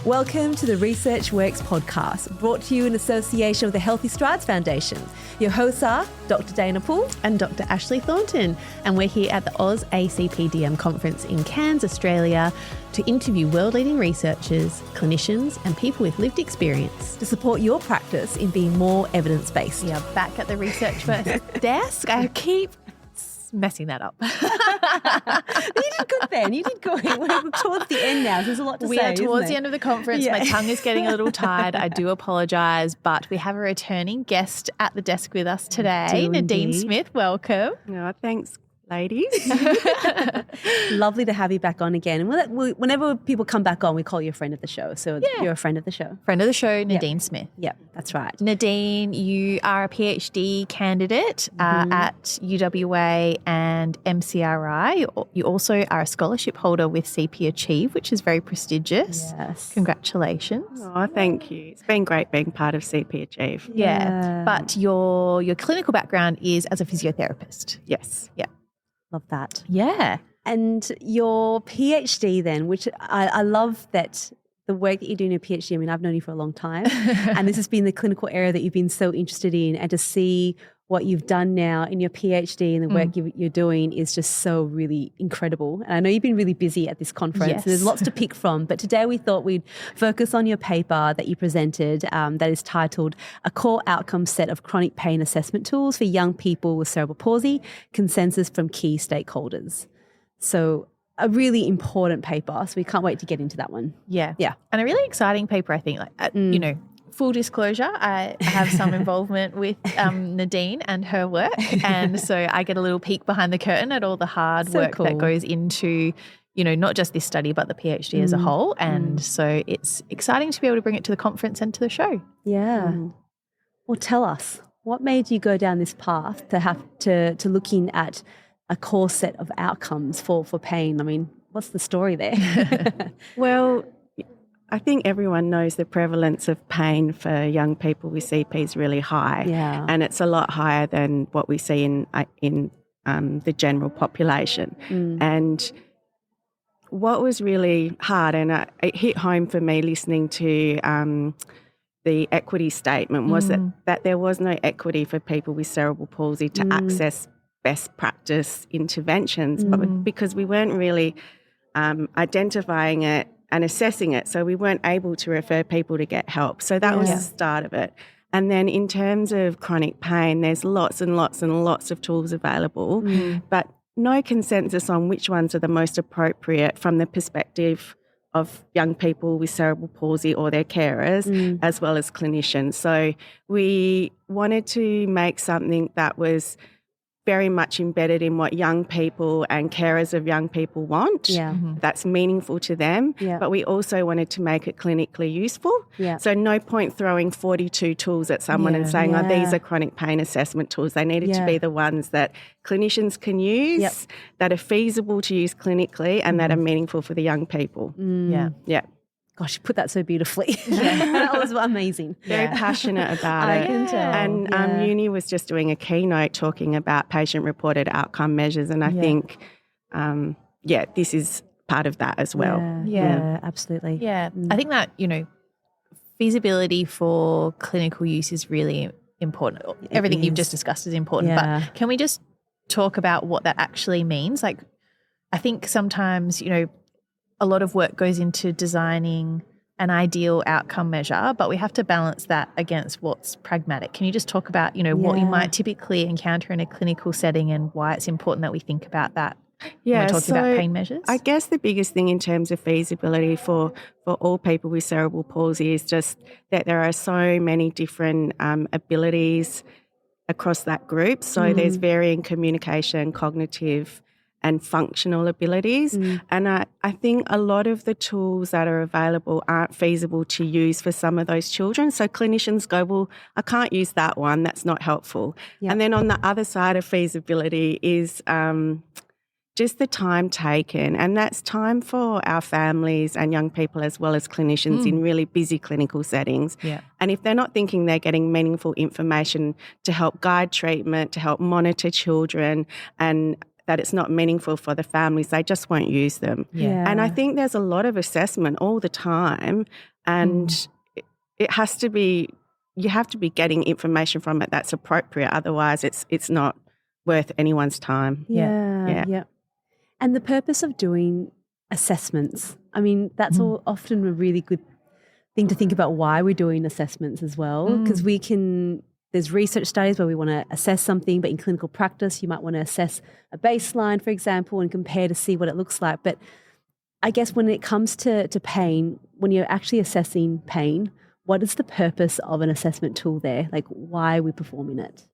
Welcome to the Research Works podcast, brought to you in association with the Healthy Strides Foundation. Your hosts are Dr. Dana Poole and Dr. Ashley Thornton, and we're here at the AusACPDM conference in Cairns, Australia, to interview world-leading researchers, clinicians, and people with lived experience to support your practice in being more evidence-based. We are back at the Research Works desk. I keep messing that up. You did good then. You did good. We're towards the end now. So there's a lot to say. We are towards the end of the conference. Yeah. My tongue is getting a little tired. I do apologise, but we have a returning guest at the desk with us today. Nadine Smith, welcome. Oh, thanks, ladies. Lovely to have you back on again. And whenever people come back on, we call you a friend of the show. So you're a friend of the show. Friend of the show, Nadine Smith. Yep, that's right. Nadine, you are a PhD candidate at UWA and MCRI. You also are a scholarship holder with CP Achieve, which is very prestigious. Yes. Congratulations. Oh, thank you. It's been great being part of CP Achieve. Yeah. But your clinical background is as a physiotherapist. Yes. Yeah. Love that. Yeah. And your PhD then, which I love that the work that you're doing in your PhD, I mean, I've known you for a long time and this has been the clinical area that you've been so interested in, and to see what you've done now in your PhD and the work you're doing is just so really incredible. And I know you've been really busy at this conference. Yes. And there's lots to pick from, but today we thought we'd focus on your paper that you presented that is titled A Core Outcome Set of Chronic Pain Assessment Tools for Young People with Cerebral Palsy, Consensus from Key Stakeholders. So a really important paper. So we can't wait to get into that one. Yeah. Yeah. And a really exciting paper, I think. You know, full disclosure, I have some involvement with Nadine and her work. And so I get a little peek behind the curtain at all the hard work that goes into, you know, not just this study, but the PhD as a whole. And so it's exciting to be able to bring it to the conference and to the show. Yeah. Well, tell us, what made you go down this path to have to looking at a core set of outcomes for pain? I mean, what's the story there? Well, I think everyone knows the prevalence of pain for young people with CP is really high. Yeah. And it's a lot higher than what we see in the general population. And what was really hard, and it hit home for me listening to the equity statement, was that there was no equity for people with cerebral palsy to access best practice interventions, but because we weren't really identifying it and assessing it, so we weren't able to refer people to get help. So that was the start of it. And then in terms of chronic pain, there's lots and lots and lots of tools available, but no consensus on which ones are the most appropriate from the perspective of young people with cerebral palsy or their carers, as well as clinicians. So we wanted to make something that was very much embedded in what young people and carers of young people want. That's meaningful to them. But we also wanted to make it clinically useful. So no point throwing 42 tools at someone and saying, oh, these are chronic pain assessment tools. They needed to be the ones that clinicians can use, that are feasible to use clinically, and that are meaningful for the young people. Gosh, you put that so beautifully. That was amazing. Very passionate about it. I can tell. And uni was just doing a keynote talking about patient-reported outcome measures, and I think, this is part of that as well. Yeah, absolutely. Yeah, I think that, you know, feasibility for clinical use is really important. Everything you've just discussed is important, but can we just talk about what that actually means? Like, I think sometimes, you know, a lot of work goes into designing an ideal outcome measure, but we have to balance that against what's pragmatic. Can you just talk about, you know, what you might typically encounter in a clinical setting and why it's important that we think about that when we're talking about pain measures? I guess the biggest thing in terms of feasibility for all people with cerebral palsy is just that there are so many different abilities across that group. So there's varying communication, cognitive and functional abilities. And I think a lot of the tools that are available aren't feasible to use for some of those children. So clinicians go, well, I can't use that one, that's not helpful. And then on the other side of feasibility is just the time taken, and that's time for our families and young people as well as clinicians in really busy clinical settings. And if they're not thinking they're getting meaningful information to help guide treatment, to help monitor children, and that it's not meaningful for the families, they just won't use them. And I think there's a lot of assessment all the time And it has to be, you have to be getting information from it that's appropriate. Otherwise, it's not worth anyone's time. Yeah. And the purpose of doing assessments, I mean, that's often a really good thing to think about why we're doing assessments as well, because there's research studies where we want to assess something, but in clinical practice, you might want to assess a baseline, for example, and compare to see what it looks like. But I guess when it comes to pain, when you're actually assessing pain, what is the purpose of an assessment tool there? Like, why are we performing it?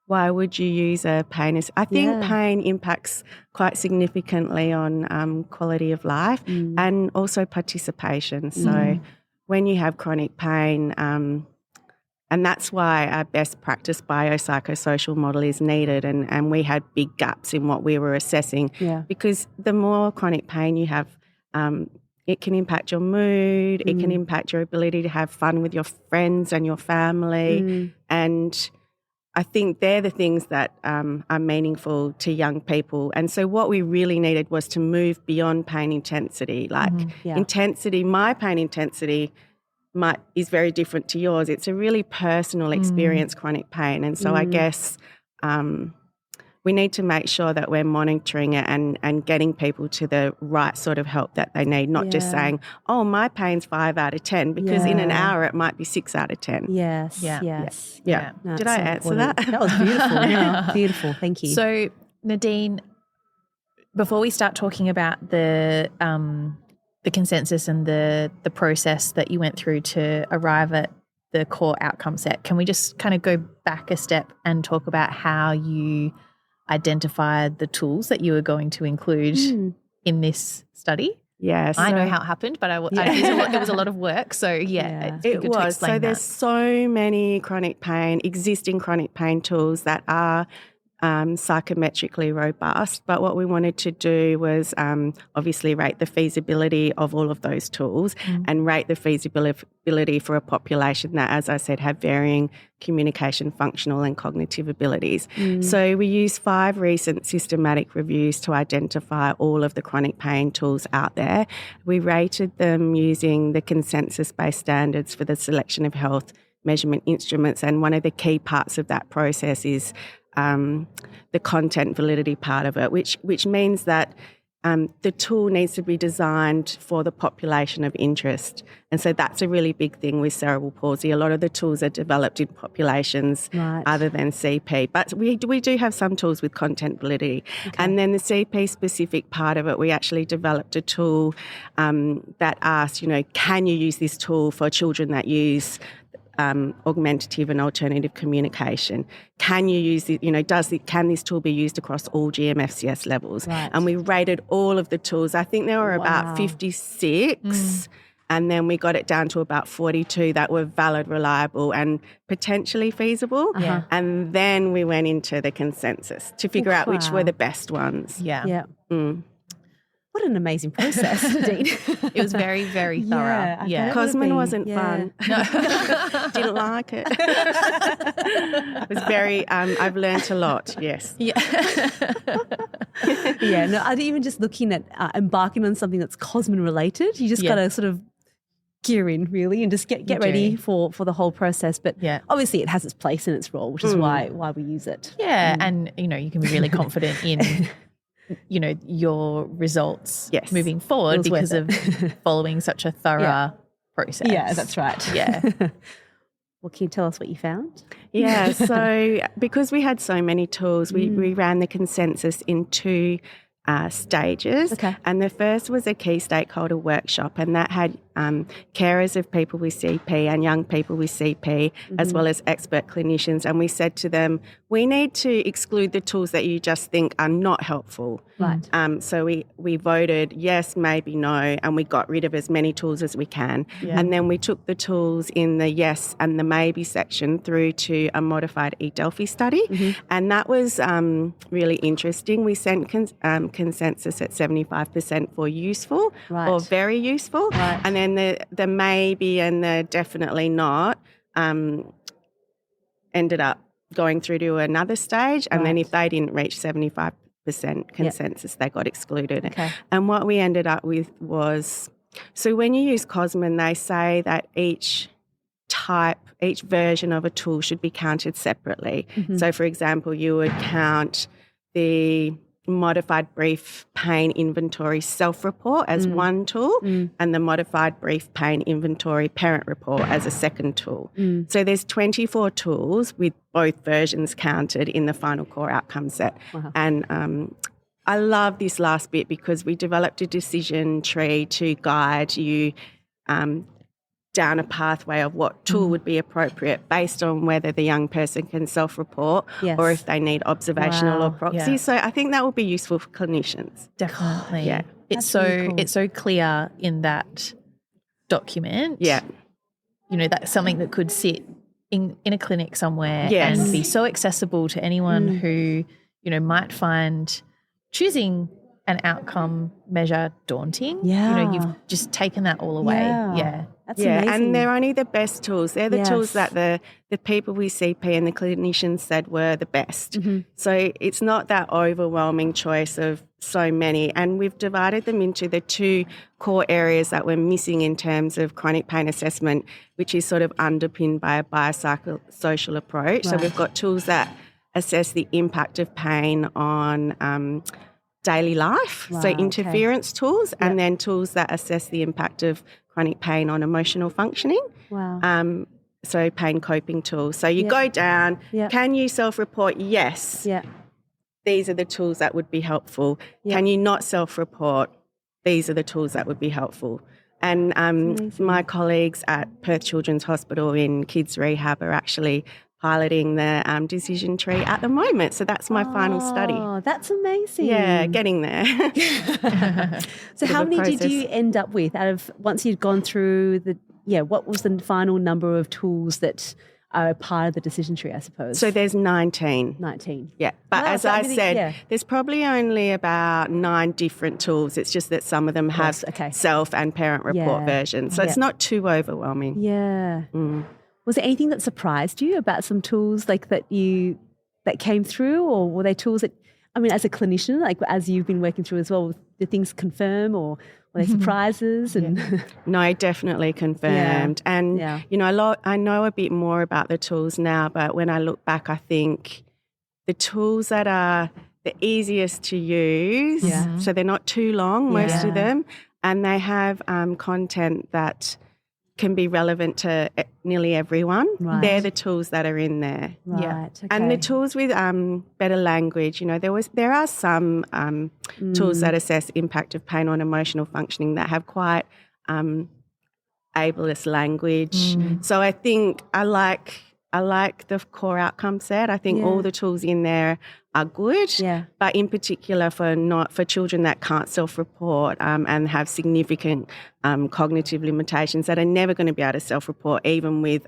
Why would you use a pain? I think pain impacts quite significantly on quality of life and also participation. So when you have chronic pain, and that's why our best practice biopsychosocial model is needed, and we had big gaps in what we were assessing because the more chronic pain you have, it can impact your mood, it can impact your ability to have fun with your friends and your family, and I think they're the things that are meaningful to young people. And so what we really needed was to move beyond pain intensity. Like intensity, my pain intensity is very different to yours. It's a really personal experience, chronic pain. And so I guess we need to make sure that we're monitoring it and getting people to the right sort of help that they need, not just saying, oh, my pain's 5 out of 10, because in an hour it might be 6 out of 10. Yes. No, did I answer that? That was beautiful. Beautiful. Thank you. So, Nadine, before we start talking about the consensus and the process that you went through to arrive at the core outcome set, can we just kind of go back a step and talk about how you identified the tools that you were going to include in this study? Yes. I know how it happened, but it was a lot of work. So, it was. So there's so many existing chronic pain tools that are psychometrically robust. But what we wanted to do was obviously rate the feasibility of all of those tools and rate the feasibility for a population that, as I said, have varying communication, functional and cognitive abilities. So we used 5 recent systematic reviews to identify all of the chronic pain tools out there. We rated them using the consensus-based standards for the selection of health measurement instruments, and one of the key parts of that process is the content validity part of it, which means that the tool needs to be designed for the population of interest. And so that's a really big thing with cerebral palsy. A lot of the tools are developed in populations other than CP. But we do have some tools with content validity. Okay. And then the CP-specific part of it, we actually developed a tool that asks, can you use this tool for children that use augmentative and alternative communication? Can you use it? Can this tool be used across all GMFCS levels? Right. And we rated all of the tools. I think there were about 56, and then we got it down to about 42 that were valid, reliable, and potentially feasible. Yeah. And then we went into the consensus to figure out which were the best ones. Yeah. What an amazing process, Nadine. It was very, very thorough. Yeah. Cosmin wasn't fun. No. Didn't like it. It was very, I've learnt a lot, yes. No, I think even just looking at embarking on something that's Cosmin related, you just got to sort of gear in really and just get ready for the whole process. But obviously it has its place and its role, which is why we use it. Yeah, and you can be really confident in your results moving forward because of following such a thorough process. Yeah, that's right. Yeah. Well, can you tell us what you found? Yeah, so because we had so many tools, we ran the consensus in 2 stages. Okay. And the first was a key stakeholder workshop, and that had carers of people with CP and young people with CP, as well as expert clinicians. And we said to them, we need to exclude the tools that you just think are not helpful. Right. So we voted yes, maybe, no, and we got rid of as many tools as we can. Yeah. And then we took the tools in the yes and the maybe section through to a modified eDelphi study. And that was really interesting. We sent consensus at 75% for useful or very useful. Right. And then the maybe and the definitely not ended up going through to another stage, and then if they didn't reach 75% consensus, they got excluded. Okay. And what we ended up with was So when you use Cosman, they say that each version of a tool should be counted separately. Mm-hmm. So, for example, you would count the modified brief pain inventory self-report as one tool and the modified brief pain inventory parent report as a second tool. So there's 24 tools with both versions counted in the final core outcome set. Wow. And I love this last bit because we developed a decision tree to guide you down a pathway of what tool would be appropriate based on whether the young person can self-report or if they need observational or proxy. Yeah. So I think that will be useful for clinicians. Definitely. Yeah. It's really cool. it's so clear in that document. Yeah. You know, that's something that could sit in a clinic somewhere Yes. and be so accessible to anyone who, you know, might find choosing an outcome measure daunting. Yeah. You know, you've just taken that all away. Yeah. That's amazing. And they're only the best tools. They're the tools that the people with CP and the clinicians said were the best. So it's not that overwhelming choice of so many. And we've divided them into the two core areas that we're missing in terms of chronic pain assessment, which is sort of underpinned by a biopsychosocial approach. So we've got tools that assess the impact of pain on daily life, so interference tools, and then tools that assess the impact of chronic pain on emotional functioning. Wow. So pain coping tools. So you go down, can you self-report? Yes. Yeah. These are the tools that would be helpful. Can you not self-report? These are the tools that would be helpful. And my colleagues at Perth Children's Hospital in Kids Rehab are actually piloting the decision tree at the moment. So that's my final study. Oh, that's amazing. Yeah, getting there. So how many did you end up with out of, once you'd gone through what was the final number of tools that are part of the decision tree, I suppose? So there's 19. 19. Yeah. But Wow, as so I everything- said, there's probably only about 9 different tools. It's just that some of them have self and parent report versions. So it's not too overwhelming. Yeah. Was there anything that surprised you about some tools like that came through, or were they tools that, I mean, as a clinician, like as you've been working through as well, did things confirm or were they surprises? And No, definitely confirmed. And, you know, I know a bit more about the tools now, but when I look back, I think the tools that are the easiest to use, so they're not too long, most of them, and they have content that can be relevant to nearly everyone. Right. They're the tools that are in there. right. Okay. And the tools with better language, you know, there are some tools that assess impact of pain on emotional functioning that have quite ableist language. So I think I like the core outcome set. I think all the tools in there are good, but in particular for children that can't self-report and have significant cognitive limitations that are never going to be able to self-report, even with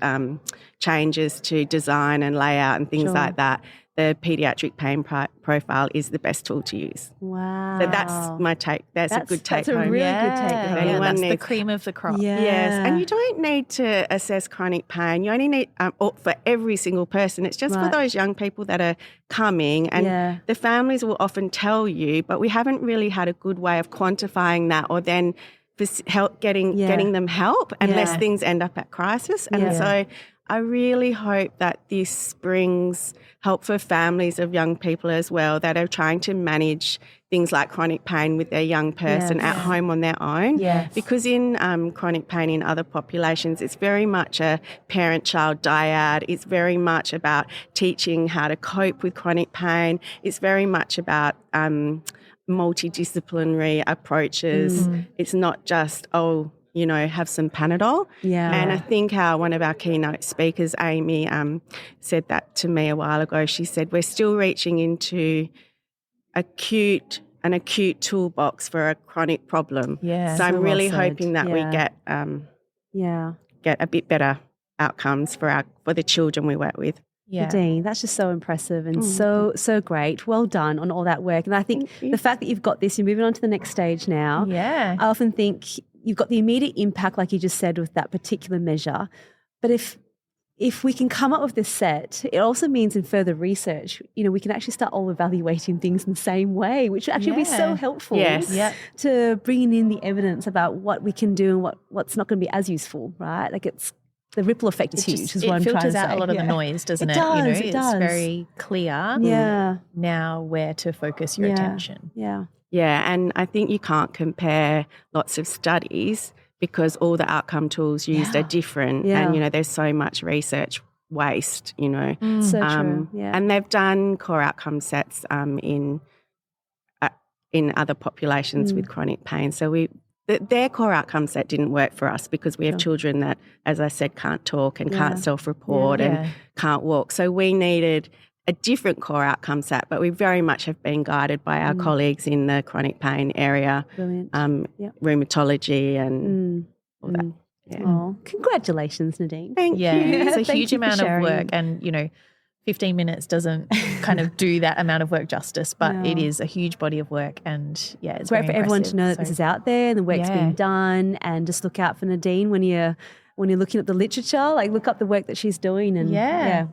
changes to design and layout and things like that. The paediatric pain profile is the best tool to use. Wow. So that's my take. That's a good take home. That's a really good take home. That's the cream of the crop. Yeah. Yes, and you don't need to assess chronic pain. You only need for every single person. It's just for those young people that are coming, and the families will often tell you, but we haven't really had a good way of quantifying that, or then for help getting them help unless things end up at crisis. And so I really hope that this brings help for families of young people as well that are trying to manage things like chronic pain with their young person at home on their own. Yes. Because in chronic pain in other populations, it's very much a parent-child dyad. It's very much about teaching how to cope with chronic pain. It's very much about multidisciplinary approaches. It's not just, have some Panadol. Yeah. And I think one of our keynote speakers, Amy, said that to me a while ago. She said, we're still reaching into an acute toolbox for a chronic problem. Yeah. So I'm really well said. hoping that we get a bit better outcomes for the children we work with. Yeah. Nadine, that's just so impressive and so great. Well done on all that work. And I think the fact that you've got this, you're moving on to the next stage now. Yeah. I often think you've got the immediate impact, like you just said, with that particular measure. But if if we can come up with this set, it also means in further research, we can actually start all evaluating things in the same way, which would actually be so helpful to bringing in the evidence about what we can do and what's not going to be as useful, right? Like the ripple effect is huge. Is what I'm trying to say. It filters out a lot of the noise, doesn't it? It does. It's very clear now where to focus your attention. Yeah. Yeah, and I think you can't compare lots of studies because all the outcome tools used are different, and there's so much research waste. So true. Yeah. And they've done core outcome sets in other populations with chronic pain. So their core outcome set didn't work for us because we have children that, as I said, can't talk and can't self-report and can't walk. So we needed a different core outcome set, but we very much have been guided by our colleagues in the chronic pain area, rheumatology and all that. Yeah. Oh, congratulations, Nadine. Thank you. It's a huge amount of work, and 15 minutes doesn't kind of do that amount of work justice, but it is a huge body of work, and it's great for everyone to know that this is out there and the work's being done, and just look out for Nadine when you're looking at the literature, like look up the work that she's doing. And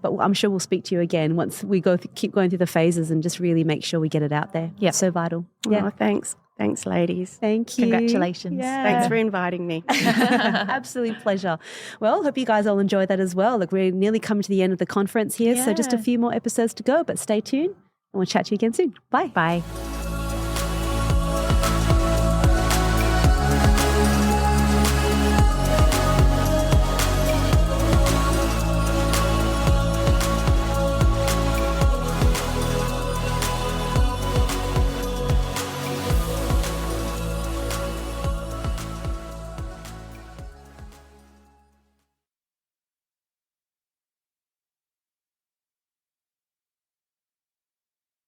but I'm sure we'll speak to you again once we keep going through the phases and just really make sure we get it out there. Yeah, so vital. Oh, thanks, ladies. Thank you. Congratulations. Thanks for inviting me. Absolute pleasure. Well, hope you guys all enjoy that as well. Look, we're nearly coming to the end of the conference here, so just a few more episodes to go, but stay tuned and we'll chat to you again soon. Bye. Bye.